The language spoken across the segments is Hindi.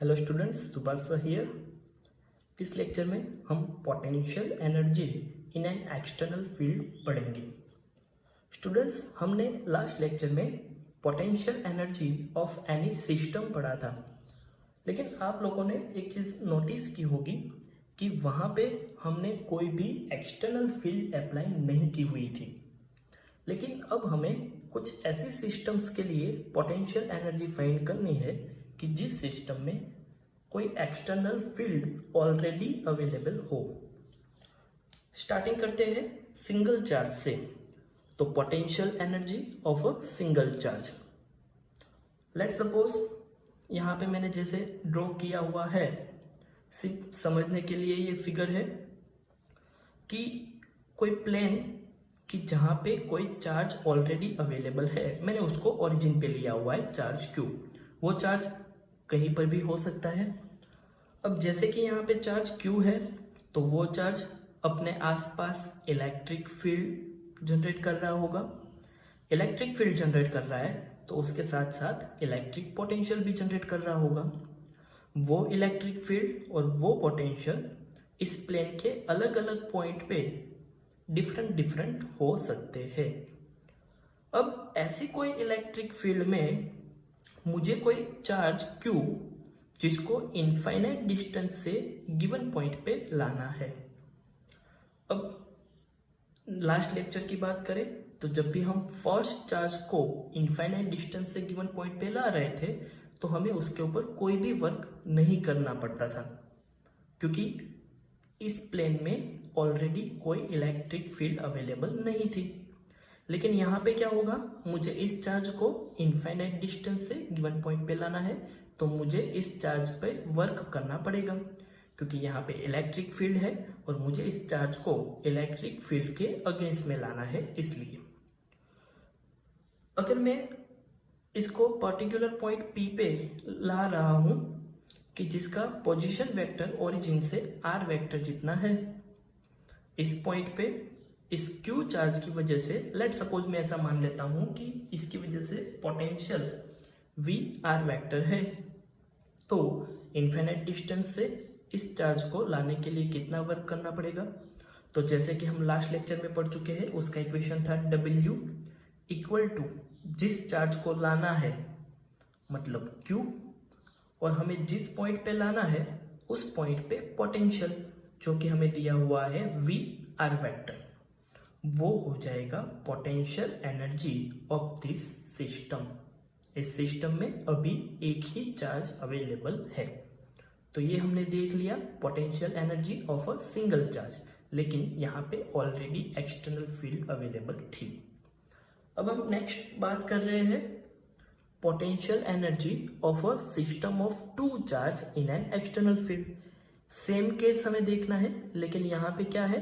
Hello students, Subhash here. इस लेक्चर में हम potential energy in an external field पढ़ेंगे। स्टूडेंट्स, हमने लास्ट लेक्चर में potential energy of any system पढ़ा था, लेकिन आप लोगों ने एक चीज़ नोटिस की होगी कि वहाँ पे हमने कोई भी एक्सटर्नल फील्ड अप्लाई नहीं की हुई थी। लेकिन अब हमें कुछ ऐसी सिस्टम्स के लिए पोटेंशियल एनर्जी फाइंड करनी है कि जिस सिस्टम में कोई एक्सटर्नल फील्ड ऑलरेडी अवेलेबल हो। स्टार्टिंग करते हैं सिंगल चार्ज से। तो potential energy of a single charge, let suppose यहाँ पे मैंने जैसे ड्रॉ किया हुआ है, सिर्फ समझने के लिए ये फिगर है कि कोई प्लेन कि जहाँ पे कोई चार्ज ऑलरेडी अवेलेबल है, मैंने उसको ओरिजिन पे लिया हुआ है चार्ज Q। वो चार्ज कहीं पर भी हो सकता है। अब जैसे कि यहाँ पे चार्ज Q है, तो वो चार्ज अपने आसपास इलेक्ट्रिक फील्ड जनरेट कर रहा होगा। इलेक्ट्रिक फील्ड जनरेट कर रहा है तो उसके साथ साथ इलेक्ट्रिक पोटेंशियल भी जनरेट कर रहा होगा। वो इलेक्ट्रिक फील्ड और वो पोटेंशियल इस प्लेन के अलग अलग पॉइंट पे डिफरेंट हो सकते हैं। अब ऐसी कोई इलेक्ट्रिक फील्ड में मुझे कोई चार्ज Q जिसको इनफाइनाइट डिस्टेंस से गिवन पॉइंट पे लाना है। अब लास्ट लेक्चर की बात करें तो जब भी हम फर्स्ट चार्ज को इनफाइनाइट डिस्टेंस से गिवन पॉइंट पे ला रहे थे तो हमें उसके ऊपर कोई भी वर्क नहीं करना पड़ता था, क्योंकि इस प्लेन में ऑलरेडी कोई इलेक्ट्रिक फील्ड अवेलेबल नहीं थी। लेकिन यहाँ पे क्या होगा, मुझे इस चार्ज को इनफाइनाइट डिस्टेंस से गिवन पॉइंट पे लाना है तो मुझे इस चार्ज पे वर्क करना पड़ेगा, क्योंकि यहाँ पे इलेक्ट्रिक फील्ड है और मुझे इस चार्ज को इलेक्ट्रिक फील्ड के अगेंस्ट में लाना है। इसलिए अगर मैं इसको पर्टिकुलर पॉइंट P पे ला रहा हूँ कि जिसका पोजीशन वेक्टर ओरिजिन से r वेक्टर जितना है, इस पॉइंट पे इस Q चार्ज की वजह से लेट सपोज मैं ऐसा मान लेता हूं कि इसकी वजह से पोटेंशियल V r वेक्टर है, तो इनफाइनाइट डिस्टेंस से इस चार्ज को लाने के लिए कितना वर्क करना पड़ेगा। तो जैसे कि हम लास्ट लेक्चर में पढ़ चुके हैं, उसका इक्वेशन था W इक्वल टू जिस चार्ज को लाना है मतलब Q, और हमें जिस पॉइंट पे लाना है उस पॉइंट पे पोटेंशियल जो कि हमें दिया हुआ है V r वेक्टर, वो हो जाएगा potential energy of this system. इस सिस्टम में अभी एक ही चार्ज अवेलेबल है। तो ये हमने देख लिया potential energy of a single charge, लेकिन यहाँ पे ऑलरेडी एक्सटर्नल फील्ड अवेलेबल थी। अब हम नेक्स्ट बात कर रहे हैं potential energy of a system of two charge in an external field. Same case हमें देखना है, लेकिन यहाँ पे क्या है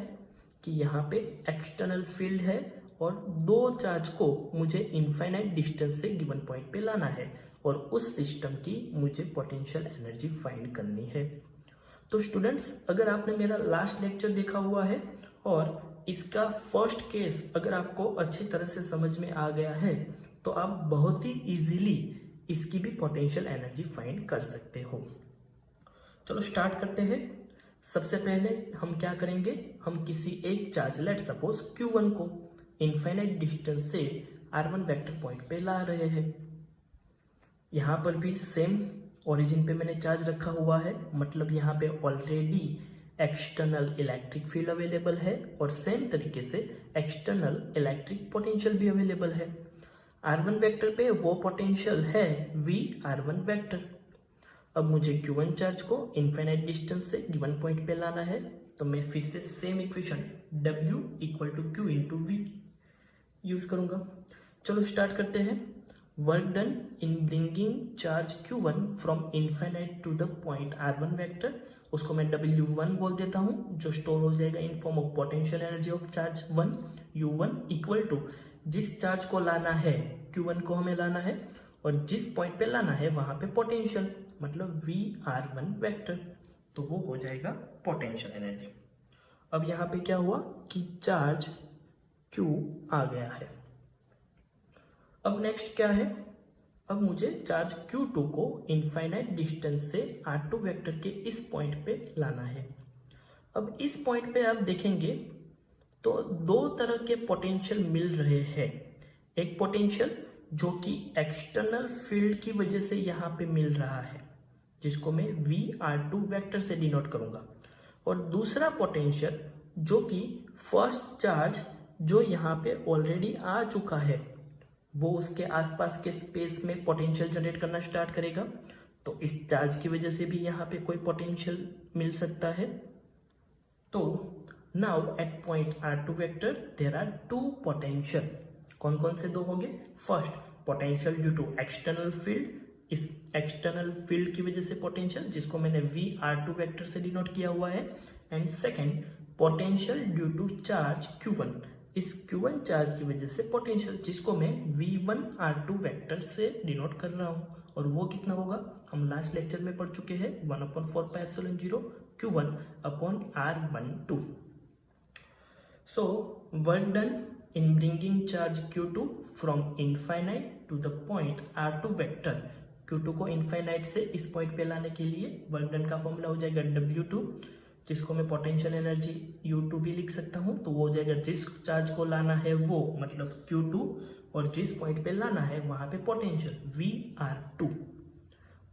कि यहाँ पे एक्सटर्नल फील्ड है और दो चार्ज को मुझे इनफाइनाइट डिस्टेंस से गिवन पॉइंट पे लाना है और उस सिस्टम की मुझे पोटेंशियल एनर्जी फाइंड करनी है। तो स्टूडेंट्स, अगर आपने मेरा लास्ट लेक्चर देखा हुआ है और इसका फर्स्ट केस अगर आपको अच्छी तरह से समझ में आ गया है तो आप बहुत ही इजीली इसकी भी पोटेंशियल एनर्जी फाइंड कर सकते हो। चलो स्टार्ट करते हैं। सबसे पहले हम क्या करेंगे, हम किसी एक चार्ज लेट सपोज Q1 को इनफाइनाइट डिस्टेंस से R1 वेक्टर पॉइंट पे ला रहे हैं। यहाँ पर भी सेम ओरिजिन पे मैंने चार्ज रखा हुआ है, मतलब यहाँ पे already external electric field available है और सेम तरीके से एक्सटर्नल इलेक्ट्रिक पोटेंशियल भी अवेलेबल है। R1 वेक्टर पे वो पोटेंशियल है V R1 वेक्टर। अब मुझे Q1 चार्ज को इनफाइनाइट डिस्टेंस से गिवन पॉइंट पे लाना है, तो मैं फिर से same equation W equal to Q into V use करूंगा। चलो स्टार्ट करते हैं। Work done in bringing charge Q1 from infinite to the point R1 vector, उसको मैं W1 बोल देता हूं, जो स्टोर हो जाएगा in form of potential energy of charge 1 U1 equal to जिस चार्ज को लाना है Q1 को हमें लाना है और जिस पॉइंट पे लाना है वहां पे पोटेंशियल मतलब V R1 वेक्टर, तो वो हो जाएगा पोटेंशियल एनर्जी। अब यहाँ पे क्या हुआ कि चार्ज Q आ गया है। अब नेक्स्ट क्या है, अब मुझे चार्ज Q2 को इनफाइनाइट डिस्टेंस से R2 वेक्टर के इस पॉइंट पे लाना है। अब इस पॉइंट पे आप देखेंगे तो दो तरह के पोटेंशियल मिल रहे हैं। एक पोटेंशियल जो कि एक्सटर्नल फील्ड की वजह से यहाँ पे मिल रहा है, जिसको मैं VR2 वेक्टर से डिनोट करूंगा, और दूसरा पोटेंशियल जो कि फर्स्ट चार्ज जो यहाँ पे ऑलरेडी आ चुका है वो उसके आसपास के स्पेस में पोटेंशियल जनरेट करना स्टार्ट करेगा। तो इस चार्ज की वजह से भी यहाँ पे कोई पोटेंशियल मिल सकता है। तो now at point R2 vector there are two potential. कौन कौन से दो होंगे? First, potential due to external field, इस एक्सटर्नल फील्ड की वजह से पोटेंशियल जिसको मैंने VR2 वेक्टर से डिनोट किया हुआ है। And second, potential due to charge Q1, इस Q1 चार्ज की वजह से पोटेंशियल जिसको मैं V1R2 वेक्टर से डिनोट कर रहा हूँ। और वो कितना होगा हम लास्ट लेक्चर में पढ़ चुके हैं, 1/4πε0 Q1 upon R12। So work done in bringing charge Q2 from infinite to the point R2 vector. Q2 को इनफाइनाइट से इस पॉइंट पे लाने के लिए वर्क डन का फॉर्मूला हो जाएगा W2, जिसको मैं पोटेंशियल एनर्जी U2 भी लिख सकता हूँ। तो वो हो जाएगा जिस चार्ज को लाना है वो मतलब Q2, और जिस पॉइंट पे लाना है वहां पे पोटेंशियल VR2।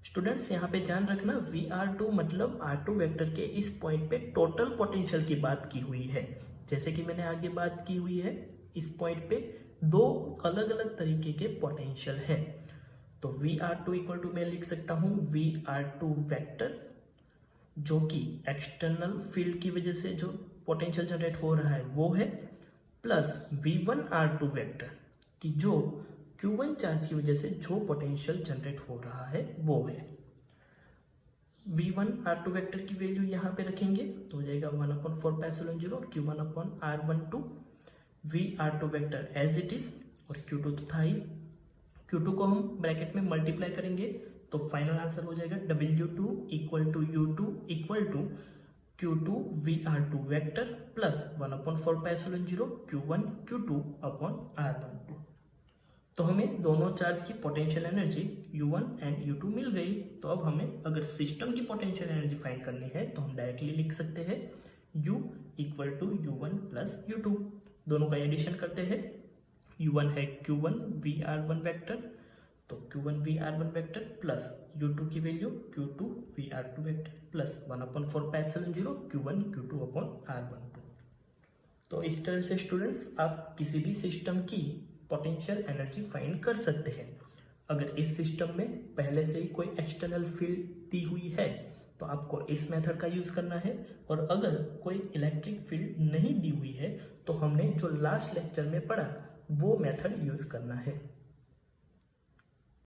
स्टूडेंट्स यहाँ पे ध्यान रखना, VR2 मतलब R2 वेक्टर के इस पॉइंट पे टोटल पोटेंशियल की बात की हुई है। जैसे कि मैंने आगे बात की हुई है, इस पॉइंट पे दो अलग अलग तरीके के पोटेंशियल है। तो VR2 इक्वल टू मैं लिख सकता हूँ VR2 वेक्टर, जो कि एक्सटर्नल फील्ड की वजह से जो पोटेंशियल जनरेट हो रहा है वो है, प्लस V1R2 वेक्टर कि जो Q1 चार्ज की वजह से जो पोटेंशियल जनरेट हो रहा है वो है। V1R2 वेक्टर की वैल्यू यहाँ पे रखेंगे तो हो जाएगा 1/4πε0 Q1 upon R12। VR2 vector as it is, और Q2 तो था ही, Q2 को हम ब्रैकेट में मल्टीप्लाई करेंगे तो फाइनल आंसर हो जाएगा W2 equal to U2 equal to Q2 VR2 vector plus 1/4πε0 Q1 Q2 upon R12। तो हमें दोनों चार्ज की potential energy U1 and U2 मिल गई। तो अब हमें अगर सिस्टम की पोटेंशियल एनर्जी फाइंड करनी है तो हम डायरेक्टली लिख सकते हैं U equal to U1 plus U2। दोनों का एडिशन करते हैं। U1 है Q1 VR1 वेक्टर, तो Q1 VR1 vector plus U2 की value Q2 VR2 vector plus 1/4πε0 Q1 Q2 upon R12। तो इस तरह से स्टूडेंट्स आप किसी भी सिस्टम की पोटेंशियल एनर्जी फाइंड कर सकते हैं। अगर इस सिस्टम में पहले से ही कोई एक्सटर्नल फील्ड दी हुई है तो आपको इस मेथड का यूज करना है, और अगर कोई इलेक्ट्रिक फील्ड नहीं दी हुई है तो हमने जो लास्ट लेक्चर में पढ़ा वो मेथड यूज करना है।